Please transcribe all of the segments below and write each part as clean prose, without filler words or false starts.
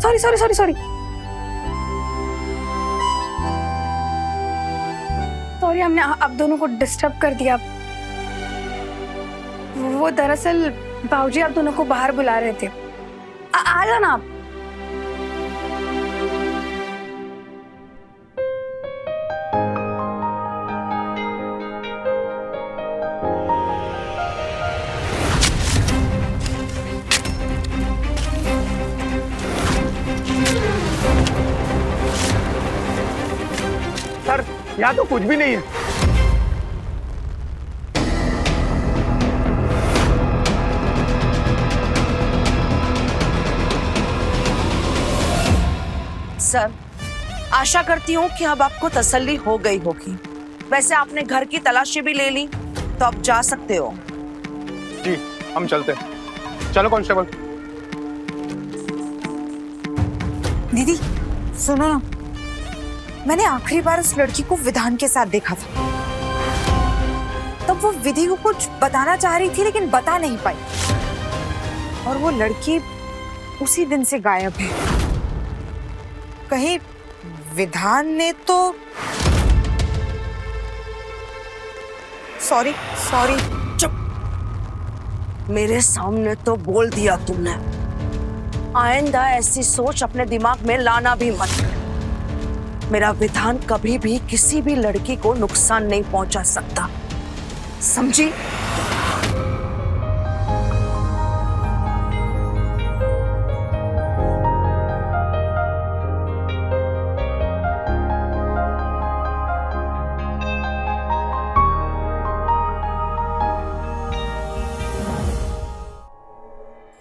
Sorry sorry sorry sorry sorry, हमने आप दोनों को डिस्टर्ब कर दिया। वो दरअसल बाबूजी आप दोनों को बाहर बुला रहे थे। आ जाना आप। सर यहाँ तो कुछ भी नहीं है। सर, आशा करती हूँ कि अब आपको तसल्ली हो गई होगी। वैसे आपने घर की तलाशी भी ले ली, तो अब जा सकते हो। जी हम चलते हैं। चलो कांस्टेबल। दीदी सुनो ना, मैंने आखिरी बार उस लड़की को विधान के साथ देखा था। तब वो विधि को कुछ बताना चाह रही थी लेकिन बता नहीं पाई, और वो लड़की उसी दिन से गायब है। कहीं विधान ने तो सॉरी सॉरी। चुप, मेरे सामने तो बोल दिया तुमने। आइंदा ऐसी सोच अपने दिमाग में लाना भी मत। मेरा विधान कभी भी किसी भी लड़की को नुकसान नहीं पहुंचा सकता, समझी?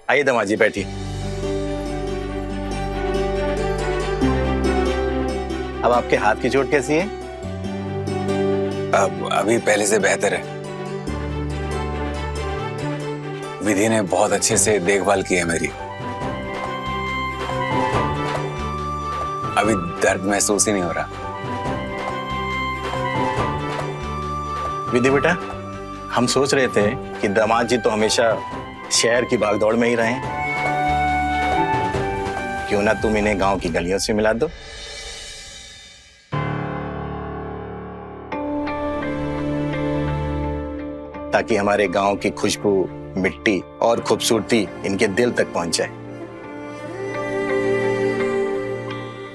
आइए दमाजी बैठिए। अब आपके हाथ की चोट कैसी है? अब अभी पहले से बेहतर है। विधि ने बहुत अच्छे से देखभाल की है मेरी। अभी दर्द महसूस ही नहीं हो रहा। विधि बेटा, हम सोच रहे थे कि दामाद जी तो हमेशा शहर की भागदौड़ में ही रहें, क्यों ना तुम इन्हें गांव की गलियों से मिला दो। ताकि हमारे गांव की खुशबू, मिट्टी और खूबसूरती इनके दिल तक पहुंच जाए।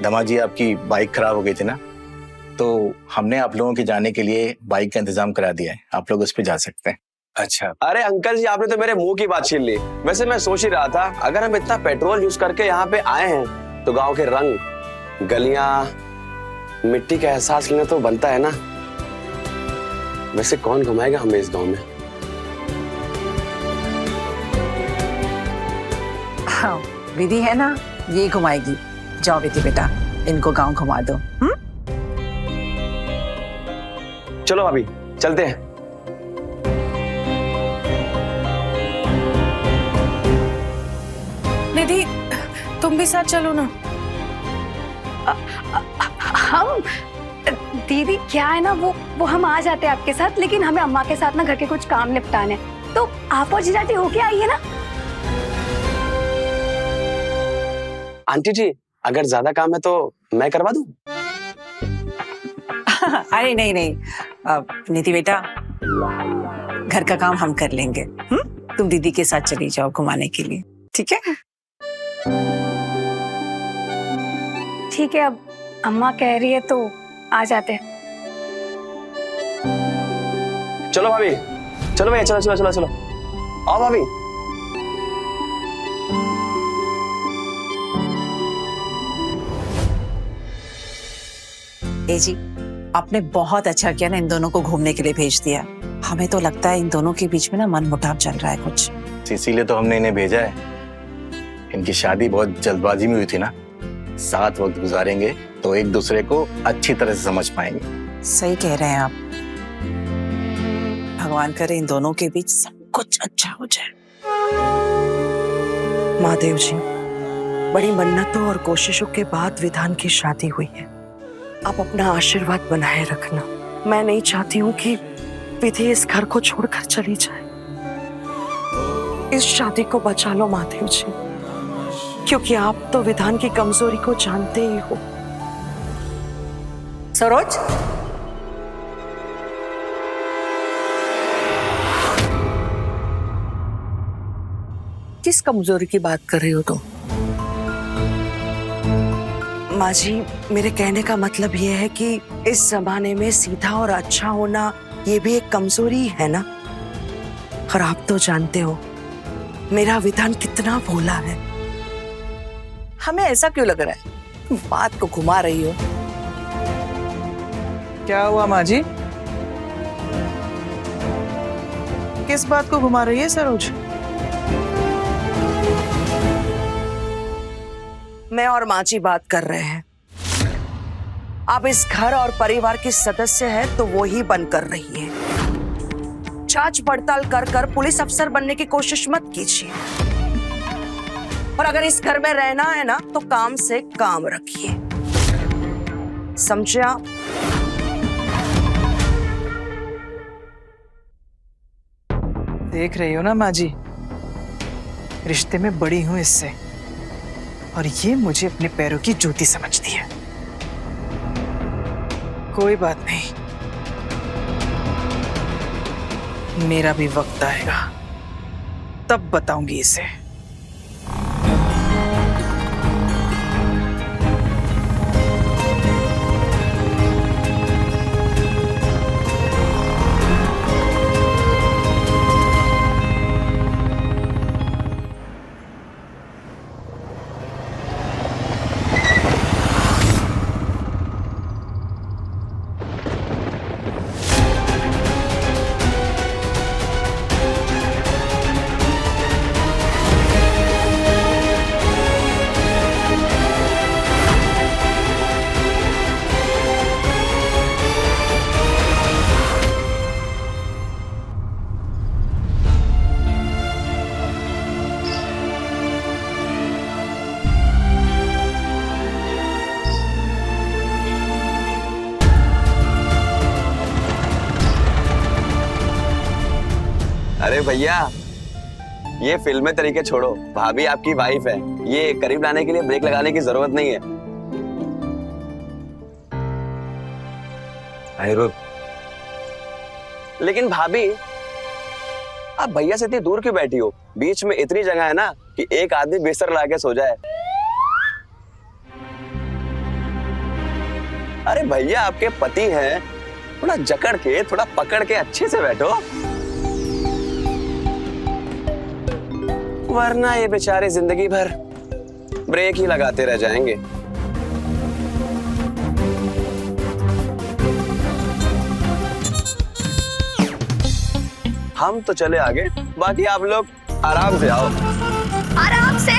दामाद जी, आपकी बाइक खराब हो गई थी ना, तो हमने आप लोगों के जाने के लिए बाइक का इंतजाम करा दिया है। आप लोग उस पर जा सकते हैं। अच्छा। अरे अंकल जी, आपने तो मेरे मुंह की बात छीन ली। वैसे मैं सोच ही रहा था, अगर हम इतना पेट्रोल यूज करके यहाँ पे आए हैं तो गांव के रंग, गलियां, मिट्टी का एहसास लेना तो बनता है ना। वैसे कौन घुमाएगा हमें इस गांव में? हाँ, विधि है ना, ये घुमाएगी। जाओ विधि बेटा, इनको गांव घुमा दो। चलो अभी चलते हैं। निधि, तुम भी साथ चलो ना। हम दीदी, क्या है ना, वो हम आ जाते हैं आपके साथ, लेकिन हमें अम्मा के साथ ना घर के कुछ काम निपटाने हैं। तो आप और जीजाजी होके आइए ना। आंटी जी, अगर ज्यादा काम है तो मैं करवा दूं? अरे नहीं नहीं, निधि बेटा, घर का काम हम कर लेंगे। तुम दीदी के साथ चली जाओ घुमाने के लिए, ठीक है? ठीक है, अब अम्मा कह रही है तो आ जाते हैं। चलो भाभी, चलो भैया, चलो चलो चलो चलो, आओ भाभी। ए जी, आपने बहुत अच्छा किया ना, इन दोनों को घूमने के लिए भेज दिया। हमें तो लगता है इन दोनों के बीच में ना मनमुटाव चल रहा है कुछ। इसीलिए तो हमने इन्हें भेजा है। इनकी शादी बहुत जल्दबाजी में हुई थी ना। साथ वक्त गुजारेंगे तो एक दूसरे को अच्छी तरह से समझ पाएंगे। सही कह रहे हैं आप। भगवान करे इन दोनों के बीच सब कुछ अच्छा हो जाए। महादेव जी, बड़ी मन्नतों और कोशिशों के बाद विधान की शादी हुई है। आप अपना आशीर्वाद बनाए रखना। मैं नहीं चाहती हूँ कि विधि इस घर को छोड़कर चली जाए। इस शादी को बचा लो महादेव जी। क्योंकि आप तो विधान की कमजोरी को जानते ही हो। सरोज, किस कमजोरी की बात कर रही हो तुम? माँ जी, मेरे कहने का मतलब यह है कि इस जमाने में सीधा और अच्छा होना ये भी एक कमजोरी है ना। और आप तो जानते हो मेरा विधान कितना भोला है। हमें ऐसा क्यों लग रहा है? बात को घुमा रही हो। क्या हुआ माँ जी? किस बात को घुमा रही है सरोज? मैं और माँ जी बात कर रहे हैं। आप इस घर और परिवार की सदस्य है तो वो ही बन कर रही है। जांच पड़ताल कर कर पुलिस अफसर बनने की कोशिश मत कीजिए। और अगर इस घर में रहना है ना तो काम से काम रखिए, समझे आप? देख रही हो ना माँ जी, रिश्ते में बड़ी हूं इससे, और ये मुझे अपने पैरों की जूती समझती है। कोई बात नहीं, मेरा भी वक्त आएगा, तब बताऊंगी इसे। अरे भैया, ये फिल्मी तरीके छोड़ो। भाभी आपकी वाइफ है, ये करीब लाने के लिए ब्रेक लगाने की जरूरत नहीं है। लेकिन भाभी, आप भैया से इतनी दूर क्यों बैठी हो? बीच में इतनी जगह है ना कि एक आदमी बिस्तर लाके सो जाए। अरे भैया आपके पति हैं, थोड़ा जकड़ के, थोड़ा पकड़ के अच्छे से बैठो, वरना ये बेचारे जिंदगी भर ब्रेक ही लगाते रह जाएंगे। हम तो चले आगे, बाकी आप लोग आराम से आओ। आराम से।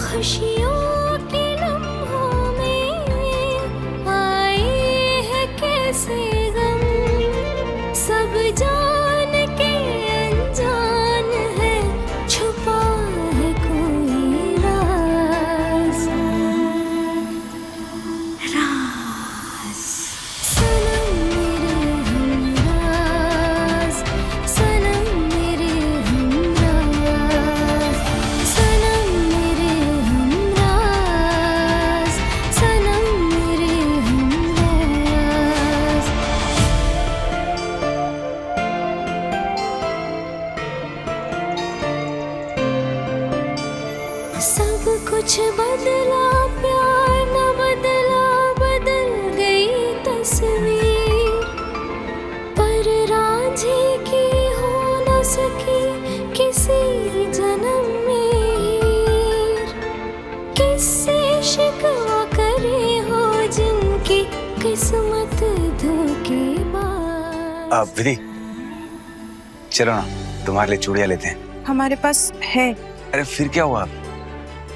खुशियों के लम्हों में आए हैं कैसे गम, सब जान के अनजान है, छुपा है कोई राज। राज सनम मेरे हमराज, सनम मेरे हमराज, सनम मेरे हमराज, सनम मेरे हमराज। सकी किसी जन्म में, किससे शिकवा करे हो जिनकी किस्मत धोखेबाज। अब विधि, चलो ना तुम्हारे लिए चूड़ियां लेते हैं। हमारे पास है। अरे फिर क्या हुआ,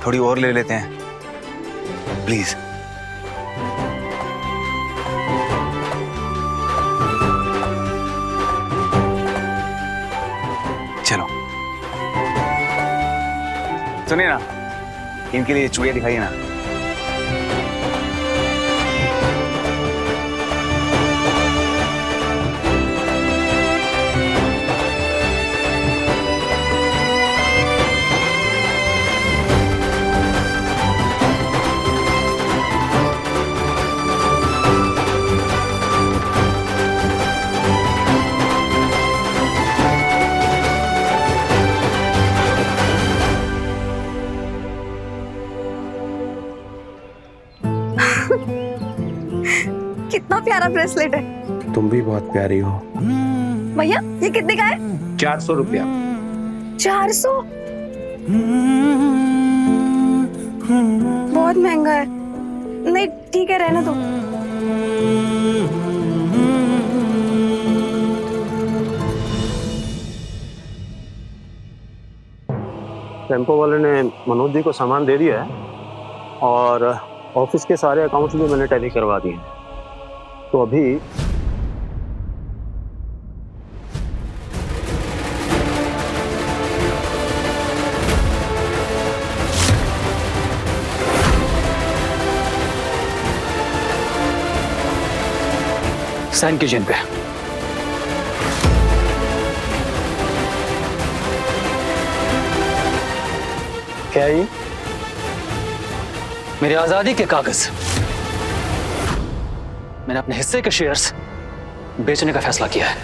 थोड़ी और ले लेते हैं प्लीज। चलो सुनिए ना, इनके लिए चूड़ियां दिखाइए ना। कितना प्यारा ब्रेसलेट है। तुम भी बहुत प्यारी हो। भैया ये कितने का है? 400 रुपया। 400? बहुत महंगा है। नहीं ठीक है, रहना दो। टेम्पो वाले ने मनोज जी को सामान दे दिया है और ऑफिस के सारे अकाउंट्स भी मैंने टैली करवा दिए हैं। तो अभी साइन कीजिए इन पे। क्या है ये? मेरी आजादी के कागज। मैंने अपने हिस्से के शेयर्स बेचने का फैसला किया है।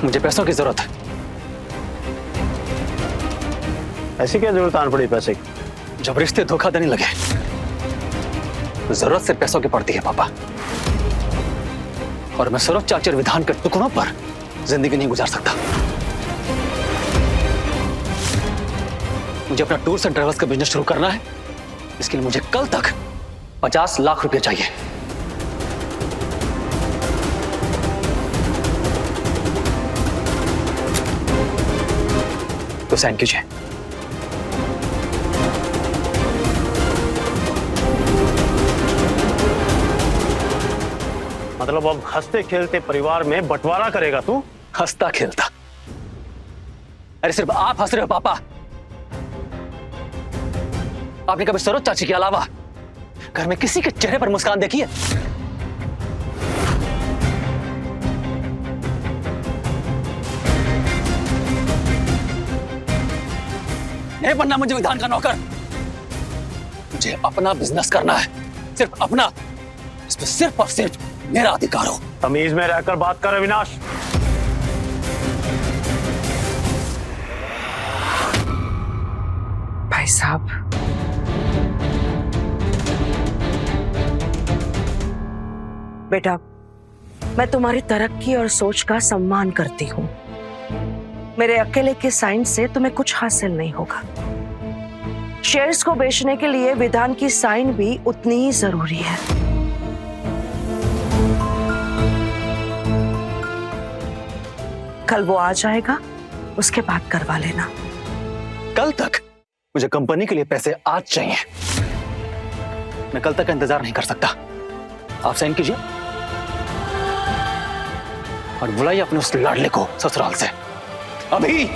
मुझे पैसों की जरूरत है। ऐसी क्या जरूरत आन पड़ी पैसे की? जब रिश्ते धोखा देने लगे तो जरूरत से पैसों की पड़ती है पापा। और मैं सरोज चाची और विधान के टुकड़ों पर जिंदगी नहीं गुजार सकता। मुझे अपना टूर्स एंड ट्रेवल्स का बिजनेस शुरू करना है। इसके लिए मुझे कल तक 50 लाख रुपए चाहिए। तो साइन कीजिए। मतलब अब हंसते खेलते परिवार में बंटवारा करेगा तू? हंसता खेलता? अरे सिर्फ आप हंस रहे हो पापा। आपने कभी सरोज चाची के अलावा घर में किसी के चेहरे पर मुस्कान देखी है? नहीं बनना मुझे विधान का नौकर। मुझे अपना बिजनेस करना है, सिर्फ अपना। इस पर सिर्फ और सिर्फ मेरा अधिकार हो। तमीज में रहकर बात कर अविनाश। भाई साहब, बेटा, मैं तुम्हारी तरक्की और सोच का सम्मान करती हूँ। मेरे अकेले के साइन से तुम्हें कुछ हासिल नहीं होगा। शेयर्स को बेचने के लिए विधान की साइन भी उतनी ही जरूरी है। कल वो आ जाएगा, उसके बाद करवा लेना। कल तक? मुझे कंपनी के लिए पैसे आज चाहिए। मैं कल तक का इंतजार नहीं कर सकता। आप साइन कीजिए और बुलाइए अपने उस लाडले को ससुराल से अभी।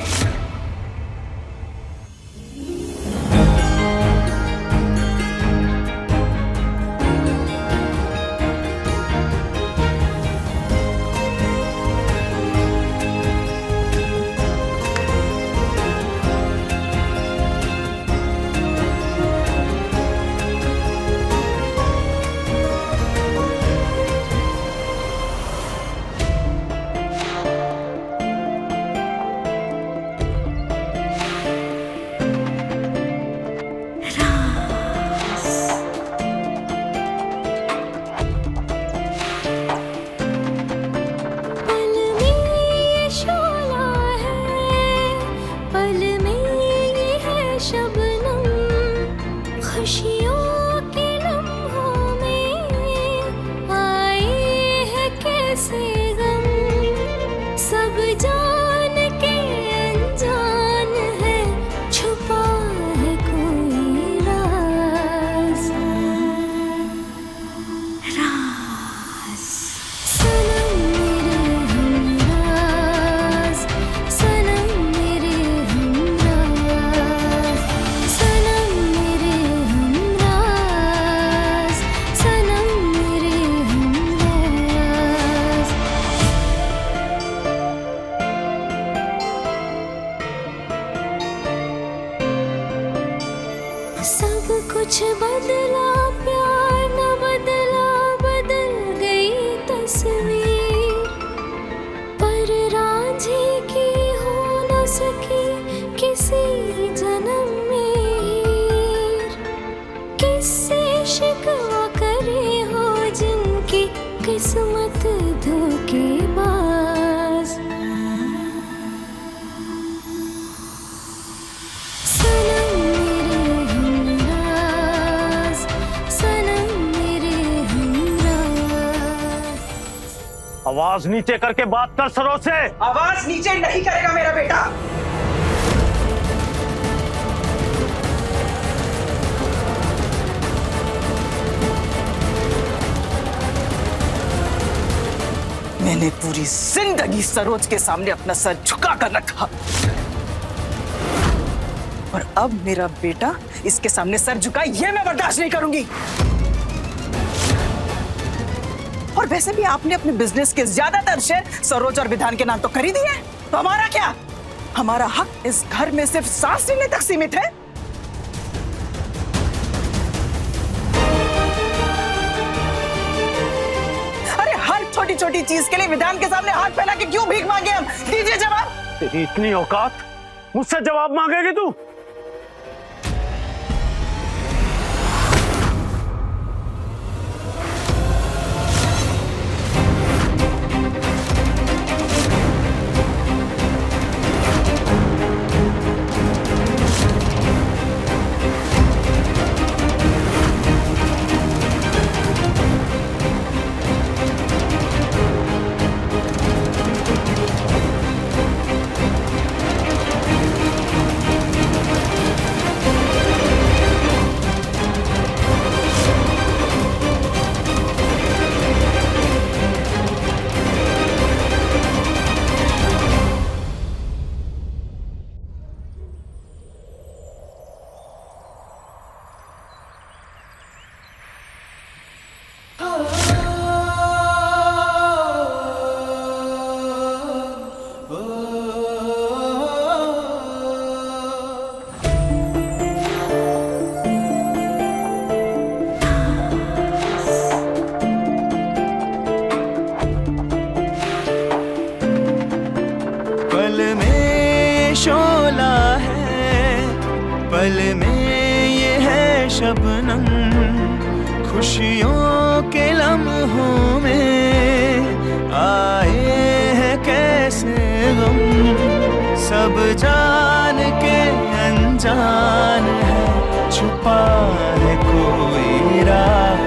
किस्मत धोखेबाज। सनम मेरे हमराज, सनम मेरे हमराज। आवाज नीचे करके बात कर सरोज से। आवाज नीचे नहीं करेगा मेरा बेटा। मैंने पूरी जिंदगी सरोज के सामने अपना सर झुका कर रखा और अब मेरा बेटा इसके सामने सर झुकाए ये मैं बर्दाश्त नहीं करूंगी। और वैसे भी आपने अपने बिजनेस के ज्यादातर शेयर सरोज और विधान के नाम तो खरीदी है, तो हमारा क्या? हमारा हक इस घर में सिर्फ सांस लेने तक सीमित है। छोटी छोटी चीज के लिए विधान के सामने हाथ फैला के क्यों भीख मांगे हम? दीजिए जवाब। तेरी इतनी औकात, मुझसे जवाब मांगेगी तू? शोला है पल में ये है शबनम, खुशियों के लम्हों में आए हैं कैसे गम, सब जान के अनजान है छुपा है कोई राज।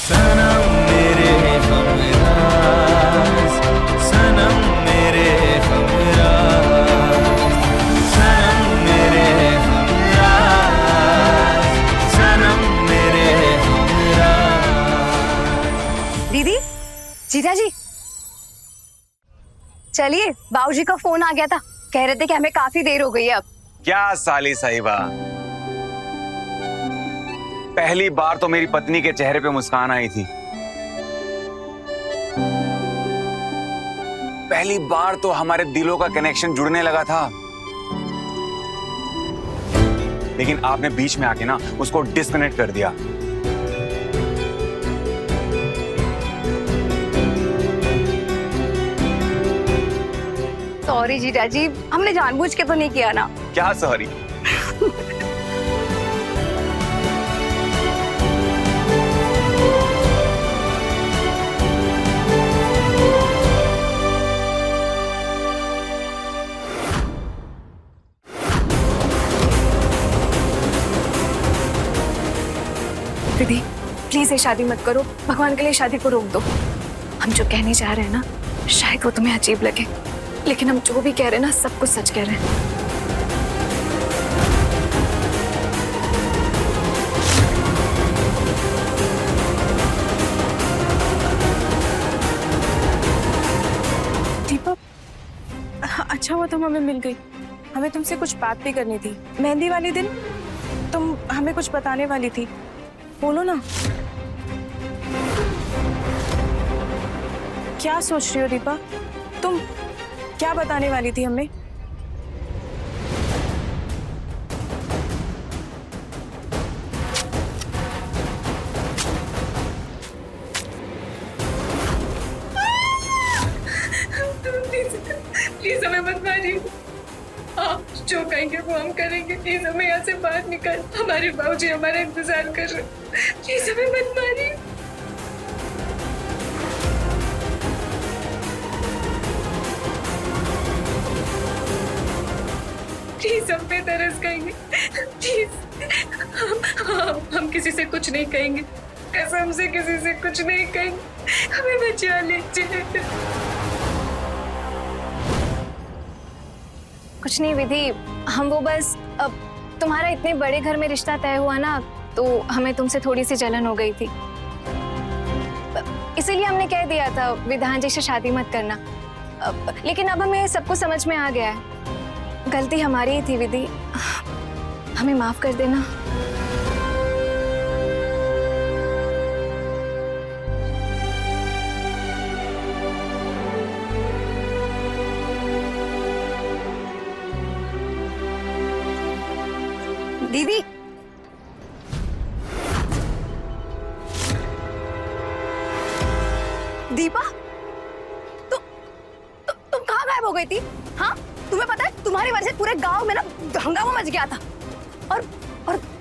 सनम मेरे हमराज, सनम मेरे हमराज, सनम मेरे हमराज, सनम मेरे हमराज। दीदी, जीजा जी, चलिए, बाबूजी का फोन आ गया था, कह रहे थे कि हमें काफी देर हो गई है अब। क्या साली साहिबा, पहली बार तो मेरी पत्नी के चेहरे पे मुस्कान आई थी, पहली बार तो हमारे दिलों का कनेक्शन जुड़ने लगा था, लेकिन आपने बीच में आके ना उसको डिस्कनेक्ट कर दिया। सॉरी जीजा जी, हमने जानबूझ के तो नहीं किया ना। क्या सॉरी? दीदी, प्लीज ये शादी मत करो, भगवान के लिए शादी को रोक दो। हम जो कहने जा रहे हैं ना, शायद वो तुम्हें अजीब लगे, लेकिन हम जो भी कह रहे हैं ना, सब कुछ सच कह रहे हैं। दीपक, अच्छा हुआ तुम हमें मिल गई। हमें तुमसे कुछ बात भी करनी थी। मेहंदी वाले दिन तुम हमें कुछ बताने वाली थी, बोलो ना। क्या सोच रही हो दीपा? तुम क्या बताने वाली थी हमें? प्लीज हमें मत मारिए, जो कहेंगे वो हम करेंगे। प्लीज हमें यहाँ से बाहर निकाल, हमारे बाबूजी हमारा इंतजार कर रहे हैं। प्लीज हमें मत मारिए। प्लीज हम पे तरस खाएंगे, प्लीज। हम किसी से कुछ नहीं कहेंगे, कसम से किसी से कुछ नहीं कहेंगे। हमें बचा लीजिए। कुछ नहीं विधि, हम वो बस अब तुम्हारा इतने बड़े घर में रिश्ता तय हुआ ना, तो हमें तुमसे थोड़ी सी जलन हो गई थी, इसीलिए हमने कह दिया था विधान जी से शादी मत करना। लेकिन अब हमें सब कुछ समझ में आ गया है, गलती हमारी ही थी विधि, हमें माफ कर देना। दीदी, दीपा, तुम कहाँ गायब हो गई थी? हाँ, तुम्हें पता है तुम्हारी वजह से पूरे गांव में ना हंगामा मच गया था।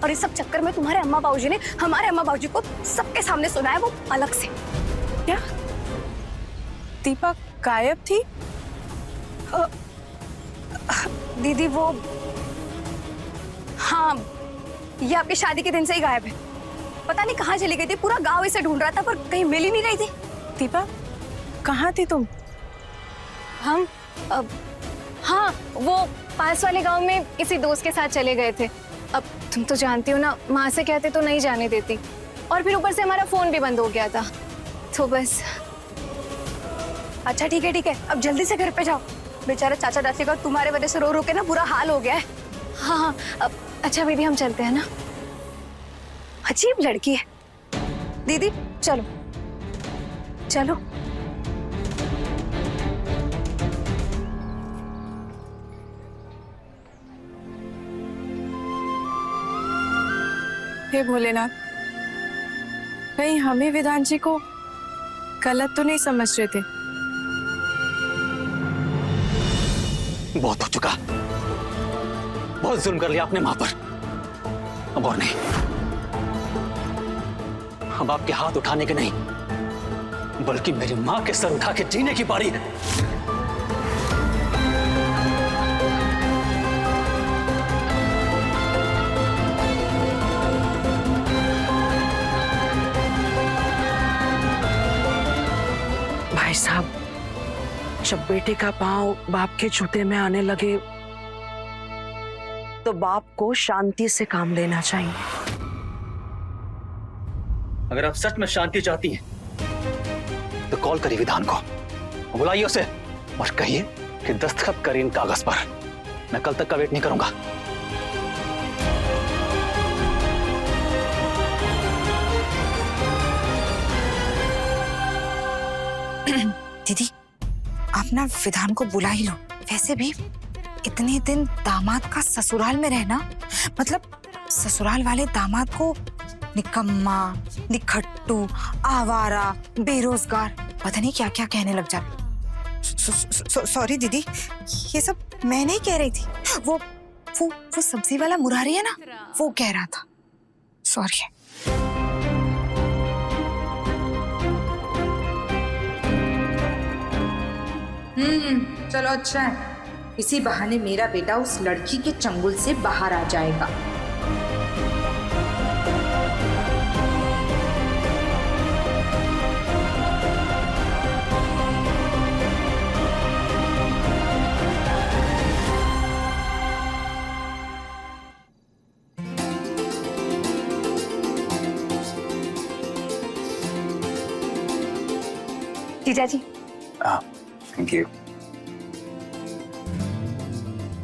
और इस सब चक्कर में तुम्हारे अम्मा बाबूजी ने हमारे अम्मा बाबूजी को सबके सामने सुनाया, वो अलग से। क्या दीपा गायब थी? दीदी वो, हाँ, ये आपकी शादी के दिन से ही गायब है। पता नहीं कहाँ चली गई थी, पूरा गांव इसे ढूंढ रहा था पर कहीं मिल ही नहीं रही थी। दीपा कहाँ थी तुम? हम हाँ, वो पास वाले गांव में किसी दोस्त के साथ चले गए थे। अब तुम तो जानती हो ना, माँ से कहते तो नहीं जाने देती, और फिर ऊपर से हमारा फोन भी बंद हो गया था, तो बस। अच्छा ठीक है, अब जल्दी से घर पे जाओ, बेचारा चाचा चाची का तुम्हारे वजह से रो रो के ना बुरा हाल हो गया है। हाँ, अब अच्छा दीदी हम चलते हैं ना, अजीब लड़की है। दीदी चलो चलो। हे भोलेनाथ, कहीं हमें विधान जी को गलत तो नहीं समझ रहे थे? बहुत हो चुका, बहुत जुल्म कर लिया आपने मां पर, अब और नहीं। अब आपके हाथ उठाने के नहीं, बल्कि मेरी मां के सर उठा के जीने की बारी है। भाई साहब, जब बेटे का पांव बाप के जूते में आने लगे तो बाप को शांति से काम लेना चाहिए। अगर आप सच में शांति चाहती हैं तो कॉल करिए विधान को, बुलाइए उसे और कहिए कि दस्तखत करिए इन कागज पर। मैं कल तक का वेट नहीं करूंगा। दीदी, आप ना विधान को बुला ही लो। वैसे भी इतने दिन दामाद का ससुराल में रहना, मतलब ससुराल वाले दामाद को निकम्मा, निखट्टू, आवारा, बेरोजगार, पता नहीं क्या क्या कहने लग जाते। सॉरी दीदी, ये सब मैं नहीं कह रही थी, वो सब्जी वाला मुरारी है ना, वो कह रहा था। सॉरी। चलो अच्छा है, इसी बहाने मेरा बेटा उस लड़की के चंगुल से बाहर आ जाएगा। जीजा जी, थैंक यू।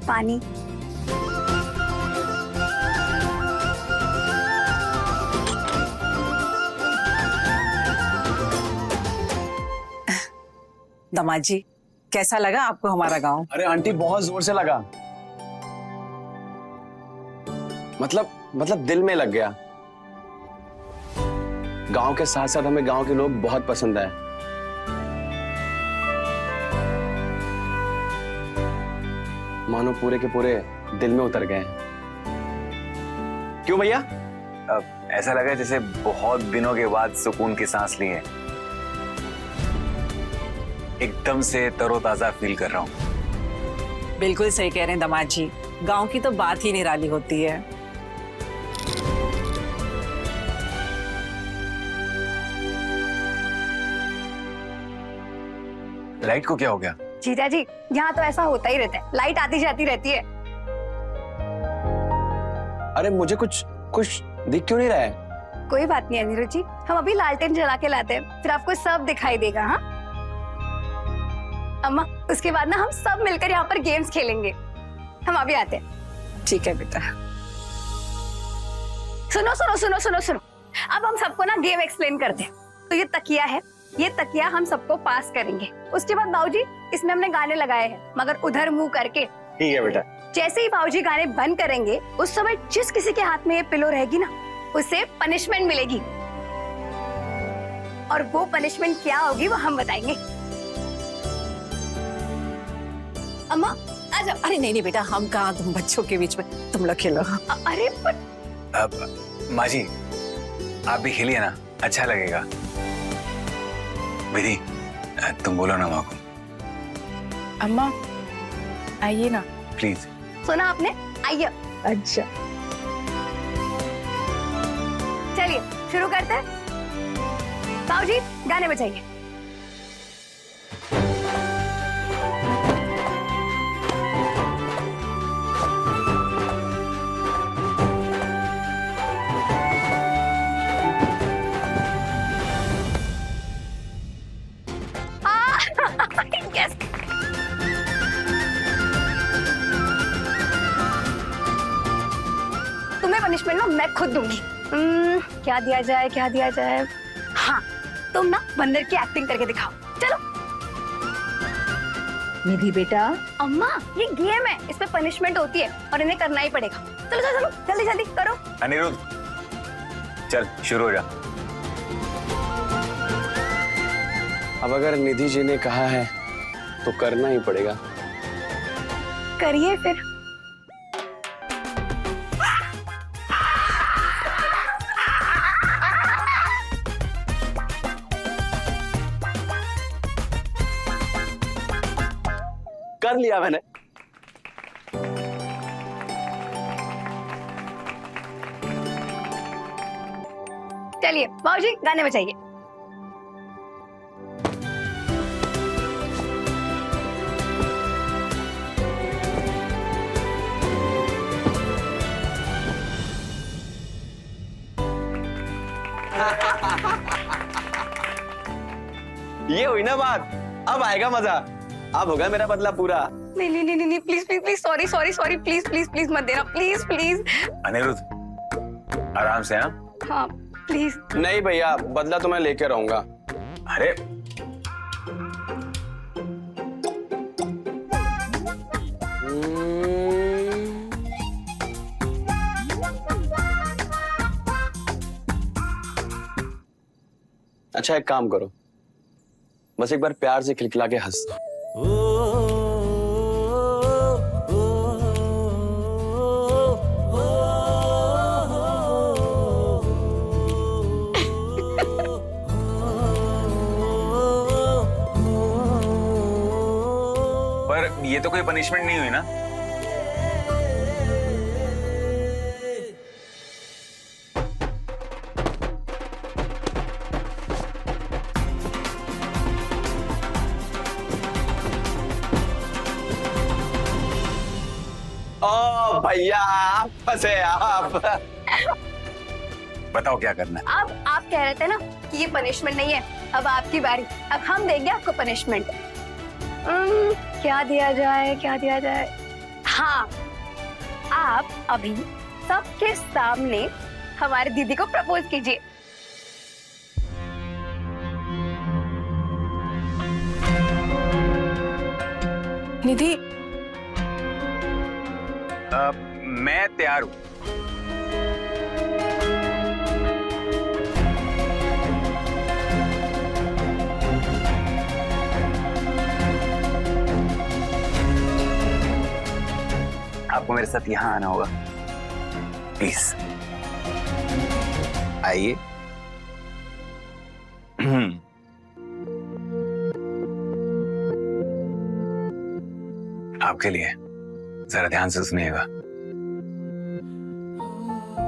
पानी। दामाद जी, कैसा लगा आपको हमारा गांव? अरे आंटी, बहुत जोर से लगा, मतलब दिल में लग गया। गांव के साथ साथ हमें गांव के लोग बहुत पसंद आए। मानो पूरे के पूरे दिल में उतर गए हैं। क्यों भैया? ऐसा लगा जैसे बहुत दिनों के बाद सुकून की सांस ली है। एकदम से तरोताजा फील कर रहा हूँ। बिल्कुल सही कह रहे हैं दामाद जी, गांव की तो बात ही निराली होती है। लाइट को क्या हो गया? जीजा जी, यहाँ तो ऐसा होता ही रहता है, लाइट आती जाती रहती है। अरे मुझे कुछ दिख क्यों नहीं रहा है? कोई बात नहीं अनिरुद्ध जी, हम अभी लालटेन जला के लाते हैं, फिर आपको सब दिखाई देगा। हाँ अम्मा, उसके बाद ना हम सब मिलकर यहाँ पर गेम्स खेलेंगे। हम अभी आते हैं। ठीक है बेटा। सुनो सुनो सुनो सुनो सुनो, अब हम सबको ना गेम एक्सप्लेन करते हैं। तो ये तकिया है, ये तकिया हम सबको पास करेंगे। उसके बाद बाबूजी, इसमें हमने गाने लगाए हैं, मगर उधर मुंह करके। ठीक है बेटा। जैसे ही बाबूजी गाने बंद करेंगे, उस समय जिस किसी के हाथ में ये पिलो रहेगी ना, उसे पनिशमेंट मिलेगी। और वो पनिशमेंट क्या होगी वो हम बताएंगे। अम्मा आ जाओ। अरे नहीं नहीं बेटा, हम कहाँ तुम बच्चों के बीच में, तुम लोग खेलो। अरे माँ जी, आप भी खेलिए ना, अच्छा लगेगा। विधि, तुम बोलो ना माँ को। अम्मा आइए ना। प्लीज। सुना आपने? आइए। अच्छा चलिए शुरू करते हैं। बाबूजी गाने बजाइए। Yes. तुम्हें पनिशमेंट ना मैं खुद दूंगी। क्या दिया जाए, क्या दिया जाए? हाँ, तुम ना बंदर की एक्टिंग करके दिखाओ। चलो। निधि बेटा। अम्मा, ये गेम है, इसमें पनिशमेंट होती है और इन्हें करना ही पड़ेगा। चलो चलो चलो, जल्दी जल्दी करो। अनिरुद्ध, चल शुरू हो जा। अब अगर निधि जी ने कहा है तो करना ही पड़ेगा। करिए फिर। कर लिया मैंने। चलिए बाबूजी गाने बजाइए। ये हुई ना बात, अब आएगा मजा। अब होगा मेरा बदला पूरा। नहीं नहीं नहीं नहीं, please please please, sorry sorry sorry, please please please मत देना, प्लीज प्लीज। अनिरुद्ध, आराम से। हाँ प्लीज। नहीं भैया, बदला तो मैं लेके रहूंगा। अरे अच्छा एक काम करो, बस एक बार प्यार से खिलखिला के हंस। पर ये तो कोई पनिशमेंट नहीं हुई ना? ओ भैया, आप फंसे आप। बताओ क्या करना है? अब आप कह रहे थे ना कि ये पनिशमेंट नहीं है, अब आपकी बारी। अब हम देंगे आपको पनिशमेंट। क्या दिया जाए, क्या दिया जाए? हाँ, आप अभी सबके सामने हमारी दीदी को प्रपोज कीजिए। निधि, मैं तैयार हूं। आपको मेरे साथ यहाँ आना होगा, प्लीज आइए। आपके लिए जरा ध्यान से सुनिएगा।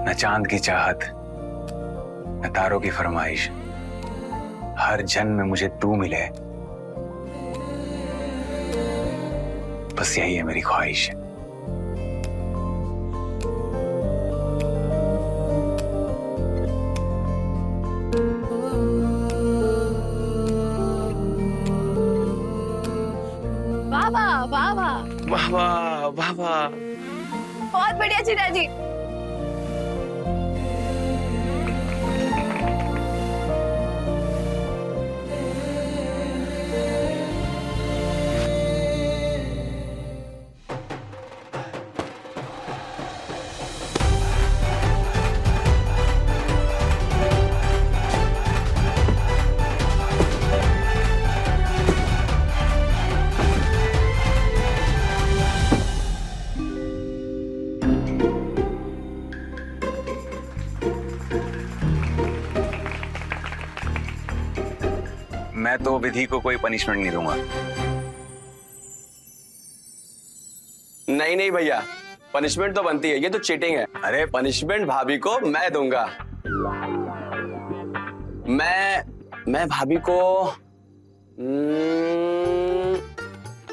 न चांद की चाहत, न तारों की फरमाइश, हर जन्म में मुझे तू मिले, बस यही है मेरी ख्वाहिश। वाह वाह वाह वाह, वाह वाह वाह वाह, बहुत बढ़िया जीजा जी। मैं तो विधि को कोई पनिशमेंट नहीं दूंगा। नहीं नहीं भैया, पनिशमेंट तो बनती है, ये तो चीटिंग है। अरे पनिशमेंट भाभी को मैं दूंगा। मैं भाभी को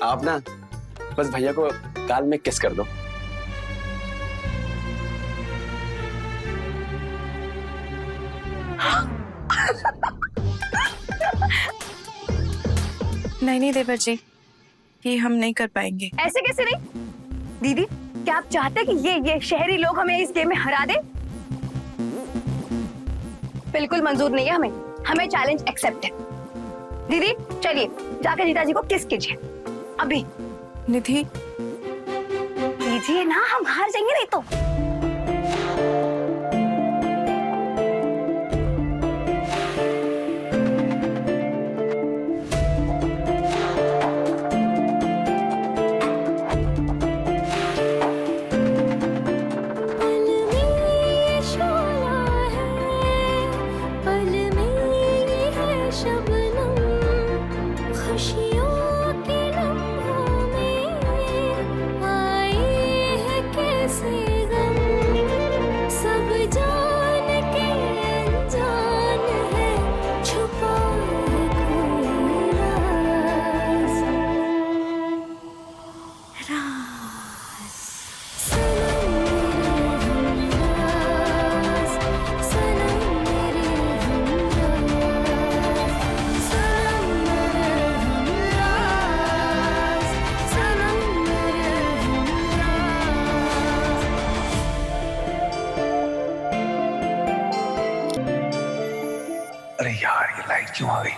आप ना बस भैया को गाल में किस कर दो। नहीं देवर जी, ये हम नहीं कर पाएंगे। ऐसे कैसे नहीं दीदी, क्या आप चाहते हैं कि ये शहरी लोग हमें इस गेम में हरा दे? बिल्कुल मंजूर नहीं है हमें चैलेंज एक्सेप्ट है। दीदी चलिए जाकर जीजा जी को किस कीजिए अभी। निधि कीजिए ना, हम हार जाएंगे नहीं तो। अरे यार, ये लाइट क्यों आ गई?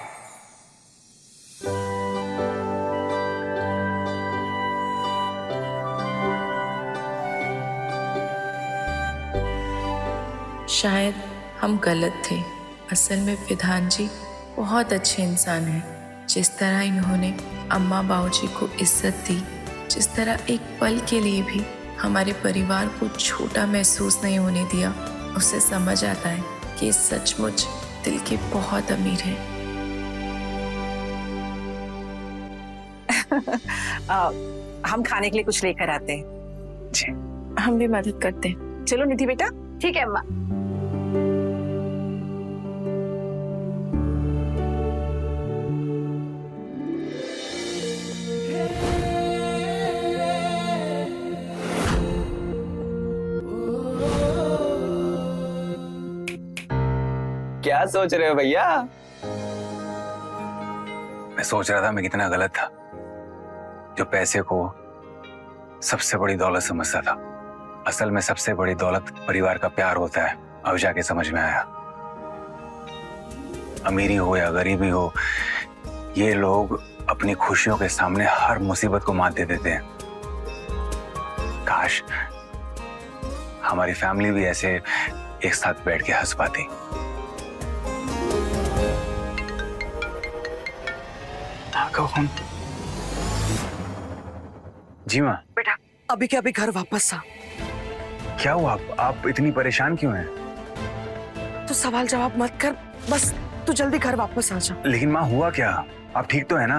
शायद हम गलत थे। असल में विधान जी बहुत अच्छे इंसान हैं। जिस तरह इन्होंने अम्मा बाबूजी को इज्जत दी, जिस तरह एक पल के लिए भी हमारे परिवार को छोटा महसूस नहीं होने दिया, उससे समझ आता है कि सचमुच दिल के बहुत अमीर हैं। हम खाने के लिए कुछ लेकर आते हैं। जी, हम भी मदद करते हैं। चलो निधि बेटा। ठीक है अम्मा। क्या सोच रहे हो भैया? मैं सोच रहा था मैं कितना गलत था जो पैसे को सबसे बड़ी दौलत समझता था। असल में सबसे बड़ी दौलत परिवार का प्यार होता है। अब जाके समझ में आया, अमीरी हो या गरीबी हो, ये लोग अपनी खुशियों के सामने हर मुसीबत को मात दे देते हैं। काश हमारी फैमिली भी ऐसे एक साथ बैठ के हंस पाती। जी माँ। बेटा अभी के अभी घर वापस आ। क्या हुआ? आप इतनी परेशान क्यों हैं? तू सवाल जवाब मत कर, बस तू जल्दी घर वापस आ जा। लेकिन माँ हुआ क्या? आप ठीक तो है ना?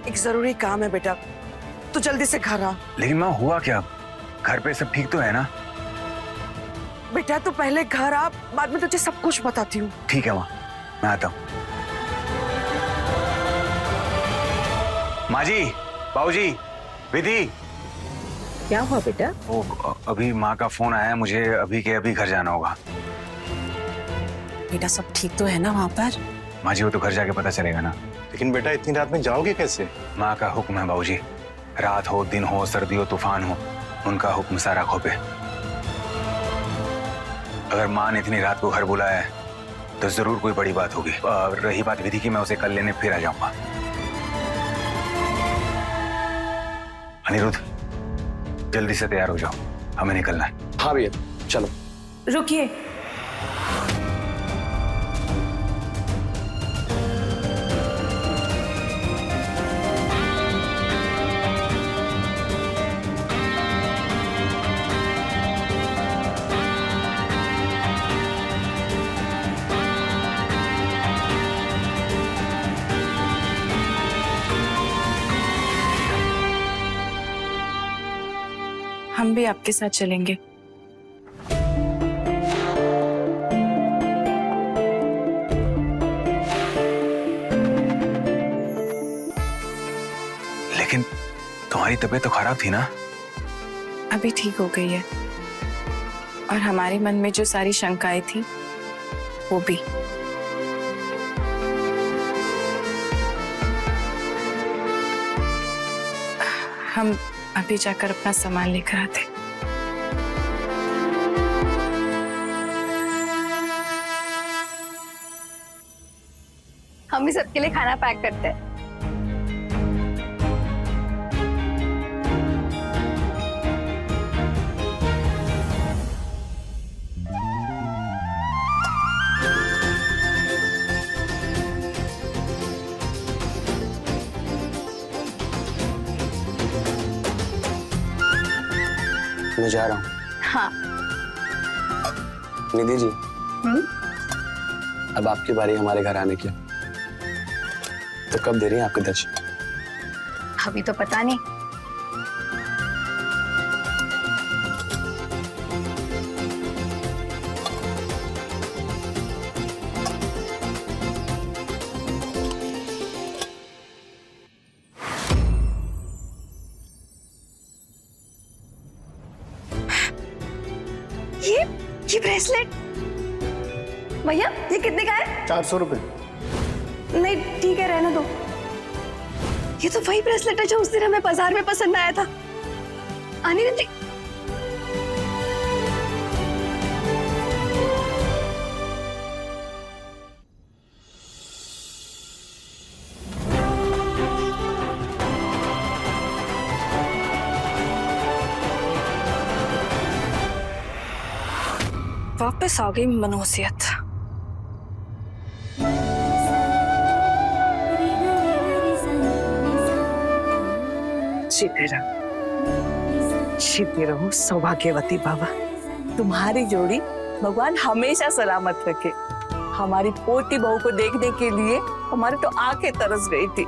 एक जरूरी काम है बेटा, तू जल्दी से घर आ। लेकिन माँ हुआ क्या? घर पे सब ठीक तो है ना? बेटा तू पहले घर आ, बाद में तुझे सब कुछ बताती हूँ। ठीक है माँ, मैं आता हूँ। माँ जी, बाबूजी, विधि। क्या हुआ बेटा? अभी माँ का फोन आया है, मुझे अभी के अभी घर जाना होगा। बेटा सब ठीक तो है ना वहाँ पर? माँ जी वो तो घर जाके पता चलेगा ना। लेकिन बेटा इतनी रात में जाओगे कैसे? माँ का हुक्म है बाबूजी, रात हो दिन हो सर्दी हो तूफान हो, उनका हुक्म सारा खो पे। अगर माँ ने इतनी रात को घर बुलाया है तो जरूर कोई बड़ी बात होगी। रही बात विधि की, मैं उसे कल लेने फिर आ जाऊंगा। अनिरुद्ध जल्दी से तैयार हो जाओ, हमें निकलना है। हाँ भैया चलो। रुकिए, हम भी आपके साथ चलेंगे। लेकिन तुम्हारी तबीयत तो खराब थी ना? अभी ठीक हो गई है, और हमारे मन में जो सारी शंकाएं थी वो भी। हम अभी जाकर अपना सामान लेकर आते। हम भी सबके लिए खाना पैक करते हैं। मैं जा रहा हूँ। हाँ। निधि जी, अब आपकी बारी हमारे घर आने की। तो कब दे रही हैं आपके दर्शन? अभी तो पता नहीं। ये ब्रेसलेट भैया, ये कितने का है? 400 रुपए। नहीं ठीक है, रहने दो। ये तो वही ब्रेसलेट है जो उस दिन हमें बाजार में पसंद आया था। अनिरुद्ध जी, वापस आ गई मनोसियत। जीते रहो सौभाग्यवती बाबा। तुम्हारी जोड़ी भगवान हमेशा सलामत रखे। हमारी पोती बहू को देखने के लिए हमारी तो आंखें तरस गई थी।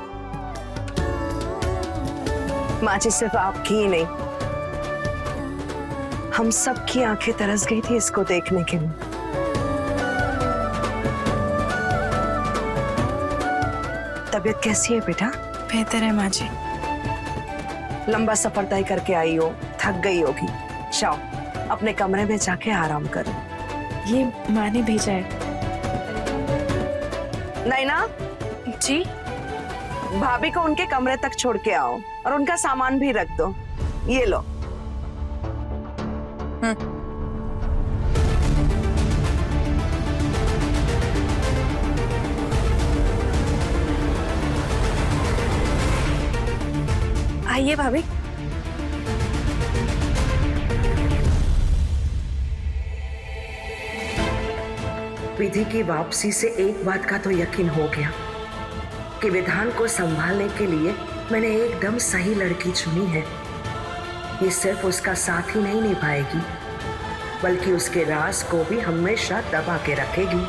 माँ जी सिर्फ आपकी ही नहीं, हम सबकी आंखें तरस गई थी इसको देखने के लिए। तबीयत कैसी है बेटा? बेहतर है माँ जी। लंबा सफर तय करके आई हो, थक गई होगी। जाओ अपने कमरे में जाके आराम करो। ये माँ ने भेजा है। नैना जी, भाभी को उनके कमरे तक छोड़ के आओ और उनका सामान भी रख दो। ये लो। आइए भाभी। विधि की वापसी से एक बात का तो यकीन हो गया कि विधान को संभालने के लिए मैंने एकदम सही लड़की चुनी है। ये सिर्फ उसका साथ ही नहीं निभाएगी, बल्कि उसके राज को भी हमेशा दबा के रखेगी।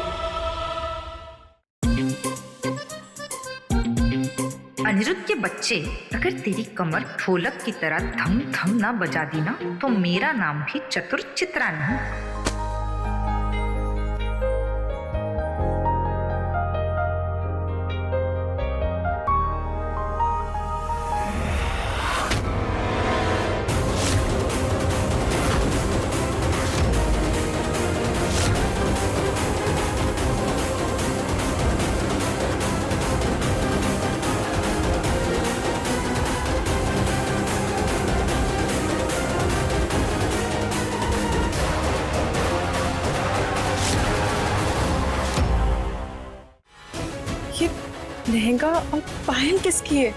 अनिरुद्ध के बच्चे, अगर तेरी कमर ढोलक की तरह धम धम ना बजा दी ना, तो मेरा नाम भी चतुर चित्रा नहीं। ये लहंगा और पायल किसकी है?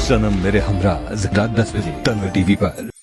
सनम मेरे हमरा रात 10 बजे तन्वी टीवी पर।